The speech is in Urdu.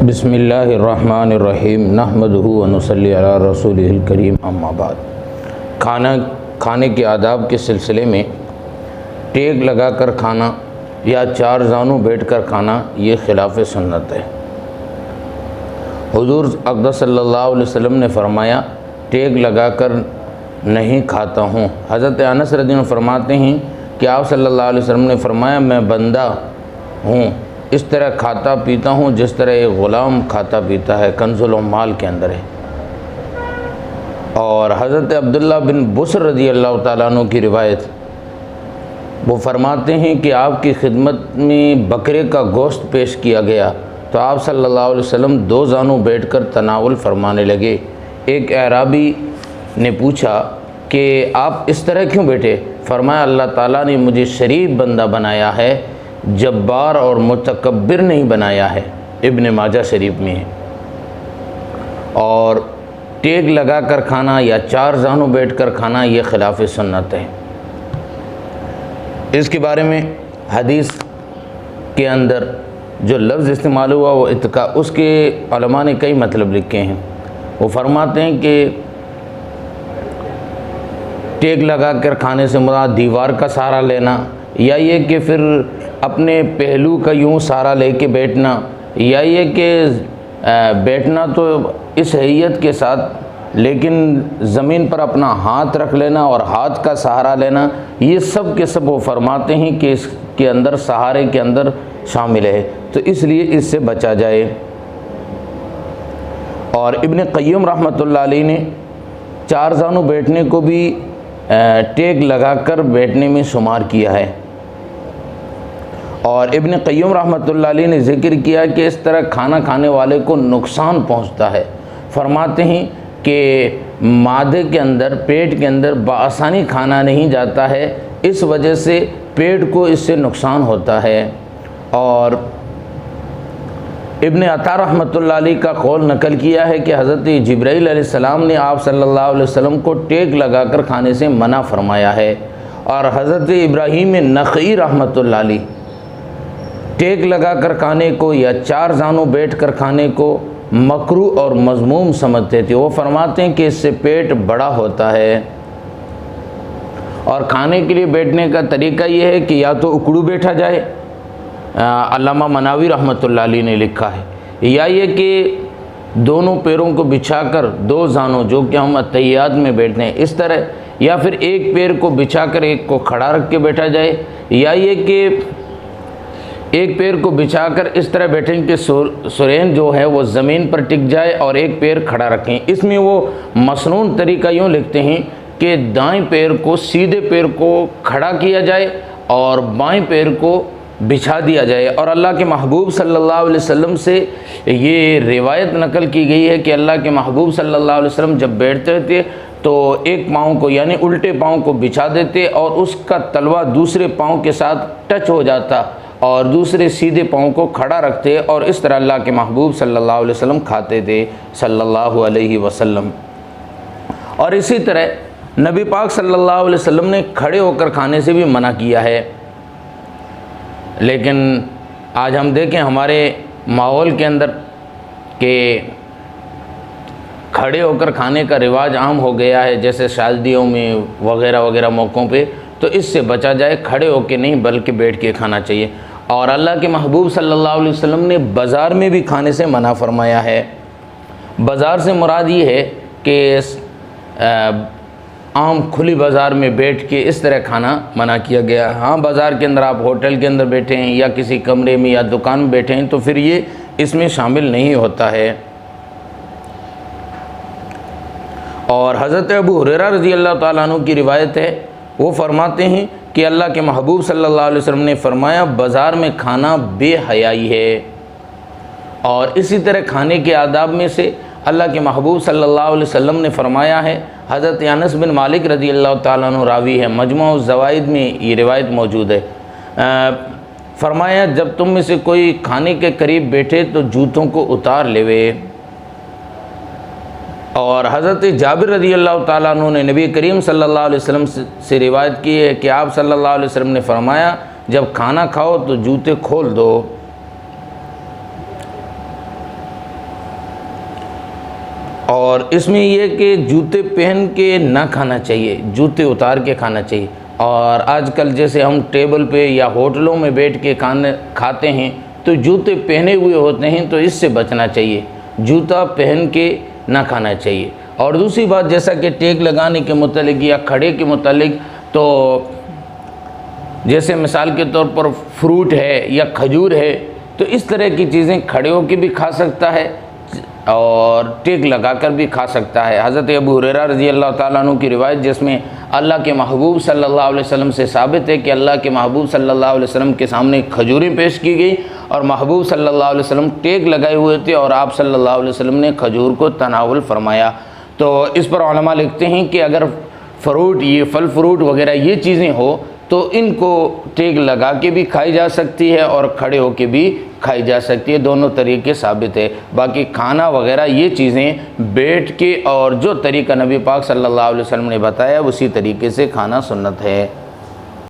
بسم اللہ الرحمن الرحیم نحمدہ ونصلی علی رسولہ الکریم اما بعد۔ کھانے کے آداب کے سلسلے میں ٹیک لگا کر کھانا یا چار زانوں بیٹھ کر کھانا یہ خلاف سنت ہے۔ حضور اقدس صلی اللہ علیہ وسلم نے فرمایا ٹیک لگا کر نہیں کھاتا ہوں۔ حضرت انس رضی اللہ عنہ فرماتے ہیں کہ آپ صلی اللہ علیہ وسلم نے فرمایا میں بندہ ہوں، اس طرح کھاتا پیتا ہوں جس طرح ایک غلام کھاتا پیتا ہے، کنز العمال کے اندر ہے۔ اور حضرت عبداللہ بن بسر رضی اللہ تعالیٰ عنہ کی روایت، وہ فرماتے ہیں کہ آپ کی خدمت میں بکرے کا گوشت پیش کیا گیا تو آپ صلی اللہ علیہ وسلم دو زانوں بیٹھ کر تناول فرمانے لگے۔ ایک اعرابی نے پوچھا کہ آپ اس طرح کیوں بیٹھے؟ فرمایا اللہ تعالیٰ نے مجھے شریف بندہ بنایا ہے، جبار اور متکبر نہیں بنایا ہے۔ ابن ماجہ شریف میں ہے۔ اور ٹیک لگا کر کھانا یا چار زانوں بیٹھ کر کھانا یہ خلاف سنت ہے۔ اس کے بارے میں حدیث کے اندر جو لفظ استعمال ہوا وہ اتقاء، اس کے علماء نے کئی مطلب لکھے ہیں۔ وہ فرماتے ہیں کہ ٹیک لگا کر کھانے سے مراد دیوار کا سہارا لینا، یا یہ کہ پھر اپنے پہلو کا یوں سہارا لے کے بیٹھنا، یا یہ کہ بیٹھنا تو اس حیت کے ساتھ لیکن زمین پر اپنا ہاتھ رکھ لینا اور ہاتھ کا سہارا لینا، یہ سب کے سب وہ فرماتے ہیں کہ اس کے اندر سہارے کے اندر شامل ہے، تو اس لیے اس سے بچا جائے۔ اور ابن قیم رحمۃ اللہ علیہ نے چار زانوں بیٹھنے کو بھی ٹیک لگا کر بیٹھنے میں شمار کیا ہے۔ اور ابن قیم رحمۃ اللہ علیہ نے ذکر کیا کہ اس طرح کھانا کھانے والے کو نقصان پہنچتا ہے۔ فرماتے ہیں کہ معدے کے اندر، پیٹ کے اندر بآسانی کھانا نہیں جاتا ہے، اس وجہ سے پیٹ کو اس سے نقصان ہوتا ہے۔ اور ابن عطا رحمۃ اللہ علیہ کا قول نقل کیا ہے کہ حضرت جبرائیل علیہ السلام نے آپ صلی اللہ علیہ وسلم کو ٹیک لگا کر کھانے سے منع فرمایا ہے۔ اور حضرت ابراہیم نخعی رحمۃ اللہ علیہ ٹیک لگا کر کھانے کو یا چار زانوں بیٹھ کر کھانے کو مکروہ اور مذموم سمجھتے تھے۔ وہ فرماتے ہیں کہ اس سے پیٹ بڑا ہوتا ہے۔ اور کھانے کے لیے بیٹھنے کا طریقہ یہ ہے کہ یا تو اکڑو بیٹھا جائے، علامہ مناوی رحمۃ اللہ علیہ نے لکھا ہے، یا یہ کہ دونوں پیروں کو بچھا کر دو زانوں جو کہ ہم اتحیات میں بیٹھتے ہیں اس طرح، یا پھر ایک پیر کو بچھا کر ایک کو کھڑا رکھ کے بیٹھا جائے، یا یہ کہ ایک پیر کو بچھا کر اس طرح بیٹھیں کہ سرین جو ہے وہ زمین پر ٹک جائے اور ایک پیر کھڑا رکھیں۔ اس میں وہ مسنون طریقہ یوں لکھتے ہیں کہ دائیں پیر کو، سیدھے پیر کو کھڑا کیا جائے اور بائیں پیر کو بچھا دیا جائے۔ اور اللہ کے محبوب صلی اللہ علیہ وسلم سے یہ روایت نقل کی گئی ہے کہ اللہ کے محبوب صلی اللہ علیہ وسلم جب بیٹھتے تھے تو ایک پاؤں کو یعنی الٹے پاؤں کو بچھا دیتے اور اس کا تلوا دوسرے پاؤں کے ساتھ ٹچ ہو جاتا اور دوسرے سیدھے پاؤں کو کھڑا رکھتے، اور اس طرح اللہ کے محبوب صلی اللہ علیہ وسلم کھاتے تھے صلی اللہ علیہ وسلم۔ اور اسی طرح نبی پاک صلی اللہ علیہ وسلم نے کھڑے ہو کر کھانے سے بھی منع کیا ہے۔ لیکن آج ہم دیکھیں ہمارے ماحول کے اندر کہ کھڑے ہو کر کھانے کا رواج عام ہو گیا ہے، جیسے شادیوں میں وغیرہ وغیرہ موقعوں پہ، تو اس سے بچا جائے، کھڑے ہو کے نہیں بلکہ بیٹھ کے کھانا چاہیے۔ اور اللہ کے محبوب صلی اللہ علیہ وسلم نے بازار میں بھی کھانے سے منع فرمایا ہے۔ بازار سے مراد یہ ہے کہ عام کھلی بازار میں بیٹھ کے اس طرح کھانا منع کیا گیا۔ ہاں بازار کے اندر آپ ہوٹل کے اندر بیٹھے ہیں یا کسی کمرے میں یا دکان میں بیٹھے ہیں تو پھر یہ اس میں شامل نہیں ہوتا ہے۔ اور حضرت ابو ہریرہ رضی اللہ تعالیٰ عنہ کی روایت ہے، وہ فرماتے ہیں کہ اللہ کے محبوب صلی اللہ علیہ وسلم نے فرمایا بازار میں کھانا بے حیائی ہے۔ اور اسی طرح کھانے کے آداب میں سے اللہ کے محبوب صلی اللہ علیہ وسلم نے فرمایا ہے، حضرت انس بن مالک رضی اللہ تعالیٰ عنہ راوی ہے، مجموع الزوائد میں یہ روایت موجود ہے، فرمایا جب تم میں سے کوئی کھانے کے قریب بیٹھے تو جوتوں کو اتار لیوے۔ اور حضرت جابر رضی اللہ تعالیٰ عنہ نے نبی کریم صلی اللہ علیہ وسلم سے روایت کی ہے کہ آپ صلی اللہ علیہ وسلم نے فرمایا جب کھانا کھاؤ تو جوتے کھول دو۔ اور اس میں یہ کہ جوتے پہن کے نہ کھانا چاہیے، جوتے اتار کے کھانا چاہیے۔ اور آج کل جیسے ہم ٹیبل پہ یا ہوٹلوں میں بیٹھ کے کھاتے ہیں تو جوتے پہنے ہوئے ہوتے ہیں، تو اس سے بچنا چاہیے، جوتا پہن کے نہ کھانا چاہیے۔ اور دوسری بات، جیسا کہ ٹیک لگانے کے متعلق یا کھڑے کے متعلق، تو جیسے مثال کے طور پر فروٹ ہے یا کھجور ہے، تو اس طرح کی چیزیں کھڑے ہو کے بھی کھا سکتا ہے اور ٹیک لگا کر بھی کھا سکتا ہے۔ حضرت ابو ہریرہ رضی اللہ تعالیٰ عنہ کی روایت، جس میں اللہ کے محبوب صلی اللہ علیہ وسلم سے ثابت ہے کہ اللہ کے محبوب صلی اللہ علیہ وسلم کے سامنے کھجوریں پیش کی گئی اور محبوب صلی اللہ علیہ وسلم ٹیک لگائے ہوئے تھے اور آپ صلی اللہ علیہ وسلم نے کھجور کو تناول فرمایا۔ تو اس پر علماء لکھتے ہیں کہ اگر فروٹ، یہ پھل فروٹ وغیرہ یہ چیزیں ہو تو ان کو ٹیک لگا کے بھی کھائی جا سکتی ہے اور کھڑے ہو کے بھی کھائی جا سکتی ہے، دونوں طریقے ثابت ہے۔ باقی کھانا وغیرہ یہ چیزیں بیٹھ کے اور جو طریقہ نبی پاک صلی اللہ علیہ وسلم نے بتایا اسی طریقے سے کھانا سنت ہے۔